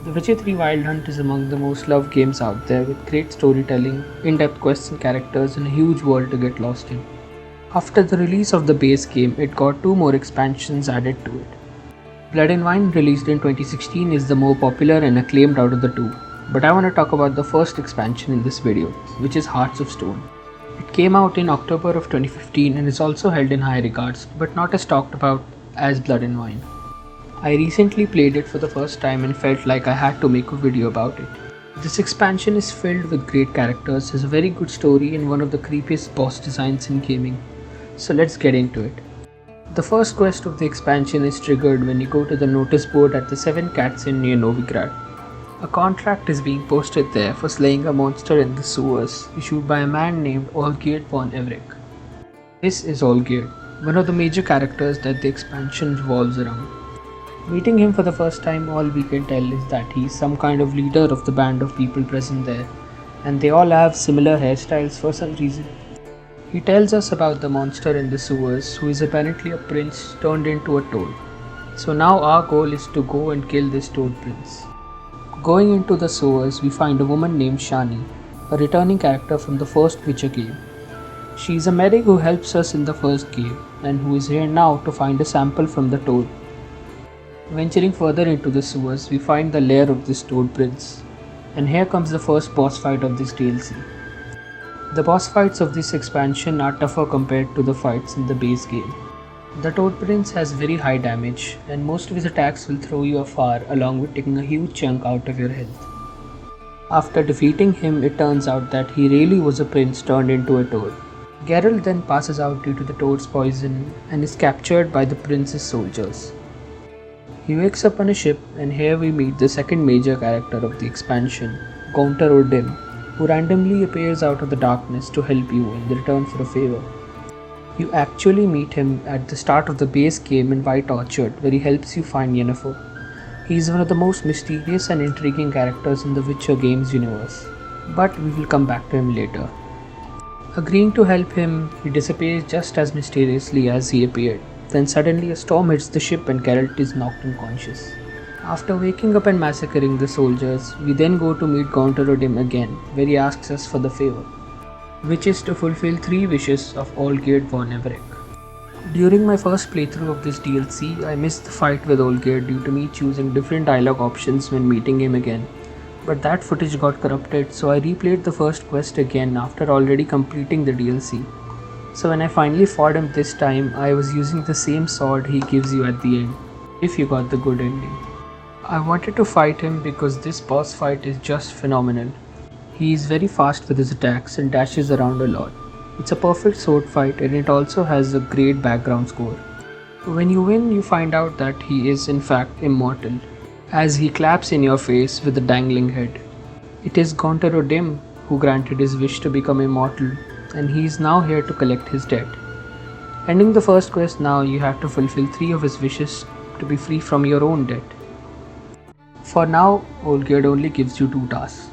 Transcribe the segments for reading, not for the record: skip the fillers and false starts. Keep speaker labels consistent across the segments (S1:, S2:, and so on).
S1: The Witcher 3 Wild Hunt is among the most loved games out there, with great storytelling, in-depth quests and characters, and a huge world to get lost in. After the release of the base game, it got two more expansions added to it. Blood and Wine, released in 2016, is the more popular and acclaimed out of the two, but I want to talk about the first expansion in this video, which is Hearts of Stone. It came out in October of 2015 and is also held in high regards, but not as talked about as Blood and Wine. I recently played it for the first time and felt like I had to make a video about it. This expansion is filled with great characters, has a very good story, and one of the creepiest boss designs in gaming. So let's get into it. The first quest of the expansion is triggered when you go to the notice board at the Seven Cats Inn near Novigrad. A contract is being posted there for slaying a monster in the sewers, issued by a man named Olgierd von Everick. This is Olgierd, one of the major characters that the expansion revolves around. Meeting him for the first time, all we can tell is that he's some kind of leader of the band of people present there, and they all have similar hairstyles for some reason. He tells us about the monster in the sewers, who is apparently a prince turned into a toad. So now our goal is to go and kill this toad prince. Going into the sewers, we find a woman named Shani, a returning character from the first Witcher game. She is a medic who helps us in the first game, and who is here now to find a sample from the toad. Venturing further into the sewers, we find the lair of this toad prince, and here comes the first boss fight of this DLC. The boss fights of this expansion are tougher compared to the fights in the base game. The Toad Prince has very high damage, and most of his attacks will throw you afar along with taking a huge chunk out of your health. After defeating him, it turns out that he really was a prince turned into a toad. Geralt then passes out due to the toad's poison and is captured by the prince's soldiers. He wakes up on a ship, and here we meet the second major character of the expansion, Gaunter O Dimm, who randomly appears out of the darkness to help you in return for a favor. You actually meet him at the start of the base game in White Orchard, where he helps you find Yennefer. He is one of the most mysterious and intriguing characters in the Witcher games universe, but we will come back to him later. Agreeing to help him, he disappears just as mysteriously as he appeared. Then suddenly a storm hits the ship and Geralt is knocked unconscious. After waking up and massacring the soldiers, we then go to meet Gaunter O Dimm again, where he asks us for the favor, which is to fulfill 3 wishes of Olgierd von Everick. During my first playthrough of this DLC, I missed the fight with Olgierd due to me choosing different dialogue options when meeting him again, but that footage got corrupted, so I replayed the first quest again after already completing the DLC. So when I finally fought him this time, I was using the same sword he gives you at the end, if you got the good ending. I wanted to fight him because this boss fight is just phenomenal. He is very fast with his attacks and dashes around a lot. It's a perfect sword fight, and it also has a great background score. When you win, you find out that he is in fact immortal, as he claps in your face with a dangling head. It is Gaunter O Dimm who granted his wish to become immortal, and he is now here to collect his debt. Ending the first quest now, you have to fulfill 3 of his wishes to be free from your own debt. For now, Olgierd only gives you 2 tasks.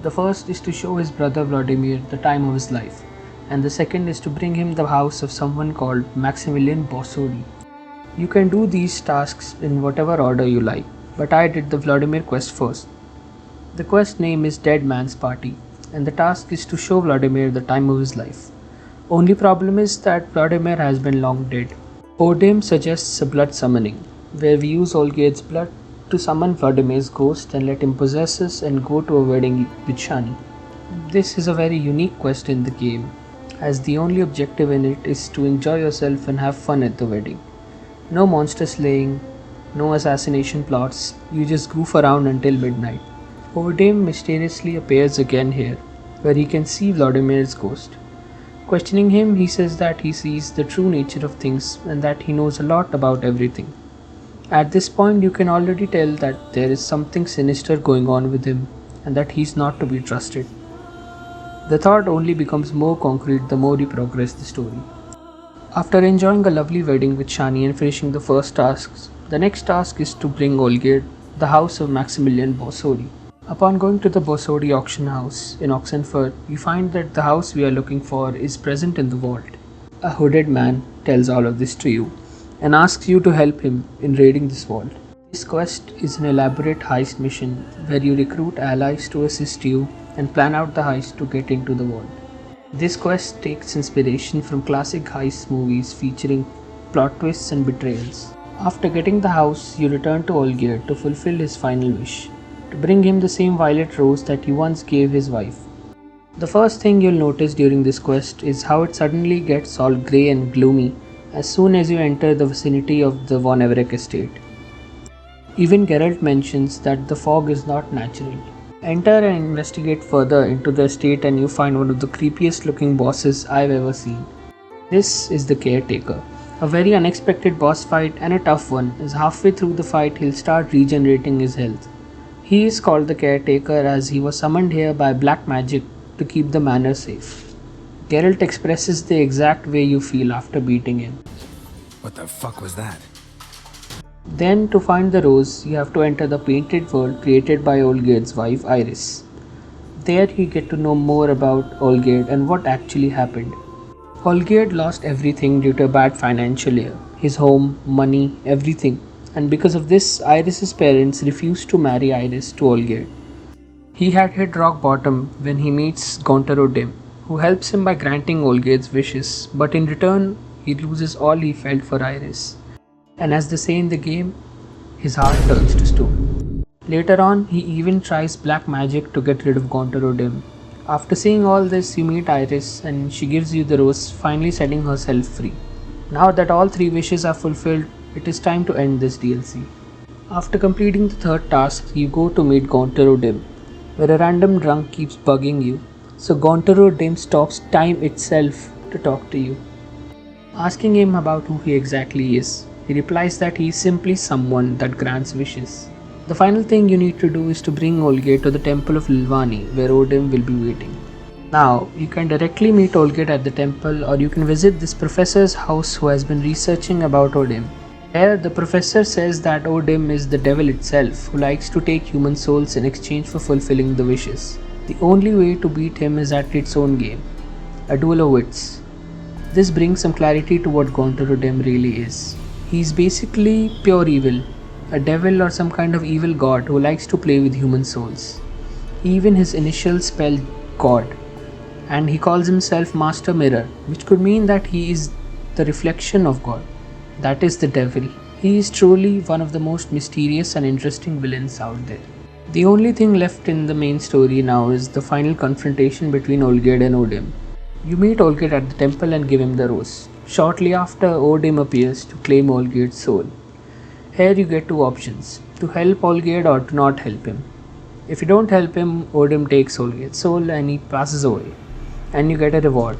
S1: The first is to show his brother Vladimir the time of his life, and the second is to bring him the house of someone called Maximilian Bossori. You can do these tasks in whatever order you like, but I did the Vladimir quest first. The quest name is Dead Man's Party, and the task is to show Vladimir the time of his life. Only problem is that Vladimir has been long dead. O Dimm suggests a blood summoning, where we use Olgierd's blood to summon Vladimir's ghost and let him possess us and go to a wedding with Shani. This is a very unique quest in the game, as the only objective in it is to enjoy yourself and have fun at the wedding. No monster slaying, no assassination plots, you just goof around until midnight. O Dimm mysteriously appears again here, where he can see Vladimir's ghost. Questioning him, he says that he sees the true nature of things and that he knows a lot about everything. At this point, you can already tell that there is something sinister going on with him and that he's not to be trusted. The thought only becomes more concrete the more you progress the story. After enjoying a lovely wedding with Shani and finishing the first tasks, the next task is to bring Olgierd the house of Maximilian Bossori. Upon going to the Bossori auction house in Oxenfurt, we find that the house we are looking for is present in the vault. A hooded man tells all of this to you and asks you to help him in raiding this vault. This quest is an elaborate heist mission where you recruit allies to assist you and plan out the heist to get into the vault. This quest takes inspiration from classic heist movies featuring plot twists and betrayals. After getting the house, you return to Olgierd to fulfill his final wish, to bring him the same violet rose that he once gave his wife. The first thing you'll notice during this quest is how it suddenly gets all grey and gloomy as soon as you enter the vicinity of the Von Everec estate. Even Geralt mentions that the fog is not natural. Enter and investigate further into the estate and you find one of the creepiest looking bosses I've ever seen. This is the Caretaker. A very unexpected boss fight and a tough one, as halfway through the fight he'll start regenerating his health. He is called the Caretaker as he was summoned here by black magic to keep the manor safe. Geralt expresses the exact way you feel after beating him.
S2: What the fuck was that?
S1: Then, to find the rose, you have to enter the painted world created by Olgierd's wife Iris. There you get to know more about Olgierd and what actually happened. Olgierd lost everything due to a bad financial year. His home, money, everything. And because of this, Iris's parents refused to marry Iris to Olgierd. He had hit rock bottom when he meets Gaunter O Dimm, who helps him by granting Olgierd's wishes, but in return, he loses all he felt for Iris. And as they say in the game, his heart turns to stone. Later on, he even tries black magic to get rid of Gaunter O Dimm. After seeing all this, you meet Iris and she gives you the rose, finally setting herself free. Now that all 3 wishes are fulfilled, it is time to end this DLC. After completing the 3rd task, you go to meet Gaunter O Dimm, where a random drunk keeps bugging you, so Gaunter O Dimm stops time itself to talk to you. Asking him about who he exactly is, he replies that he is simply someone that grants wishes. The final thing you need to do is to bring Olgierd to the temple of Lilvani, where O Dimm will be waiting. Now, you can directly meet Olgierd at the temple, or you can visit this professor's house who has been researching about O Dimm. Here, the professor says that O Dimm is the devil itself, who likes to take human souls in exchange for fulfilling the wishes. The only way to beat him is at its own game, a duel of wits. This brings some clarity to what Gaunter O Dimm really is. He's basically pure evil, a devil or some kind of evil god who likes to play with human souls. Even his initials spell God, and he calls himself Master Mirror, which could mean that he is the reflection of God. That is the devil. He is truly one of the most mysterious and interesting villains out there. The only thing left in the main story now is the final confrontation between Olgierd and O Dimm. You meet Olgierd at the temple and give him the rose. Shortly after, O Dimm appears to claim Olgierd's soul. Here you get 2 options, to help Olgierd or to not help him. If you don't help him, O Dimm takes Olgierd's soul and he passes away, and you get a reward.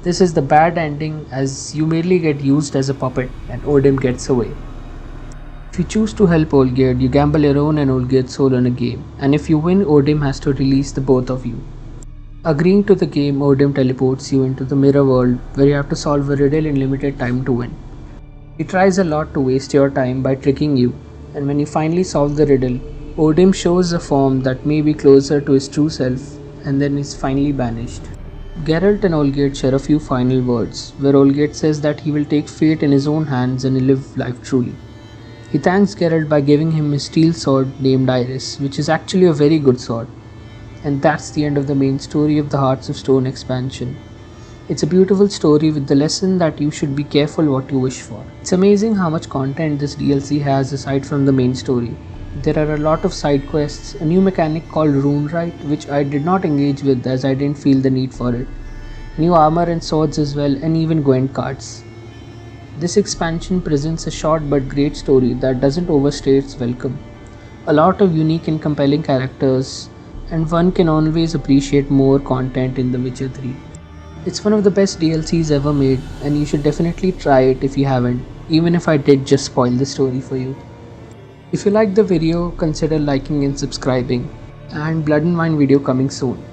S1: This is the bad ending, as you merely get used as a puppet and O Dimm gets away. If you choose to help Olgierd, you gamble your own and Olgierd's soul in a game, and if you win, O Dimm has to release the both of you. Agreeing to the game, O Dimm teleports you into the mirror world where you have to solve a riddle in limited time to win. He tries a lot to waste your time by tricking you, and when you finally solve the riddle, O Dimm shows a form that may be closer to his true self and then is finally banished. Geralt and Olgierd share a few final words, where Olgierd says that he will take fate in his own hands and live life truly. He thanks Geralt by giving him his steel sword named Iris, which is actually a very good sword. And that's the end of the main story of the Hearts of Stone expansion. It's a beautiful story with the lesson that you should be careful what you wish for. It's amazing how much content this DLC has aside from the main story. There are a lot of side quests, a new mechanic called Rune Write, which I did not engage with as I didn't feel the need for it. New armor and swords as well, and even Gwent cards. This expansion presents a short but great story that doesn't overstay its welcome. A lot of unique and compelling characters, and one can always appreciate more content in The Witcher 3. It's one of the best DLCs ever made, and you should definitely try it if you haven't, even if I did just spoil the story for you. If you liked the video, consider liking and subscribing, and Blood and Wine video coming soon.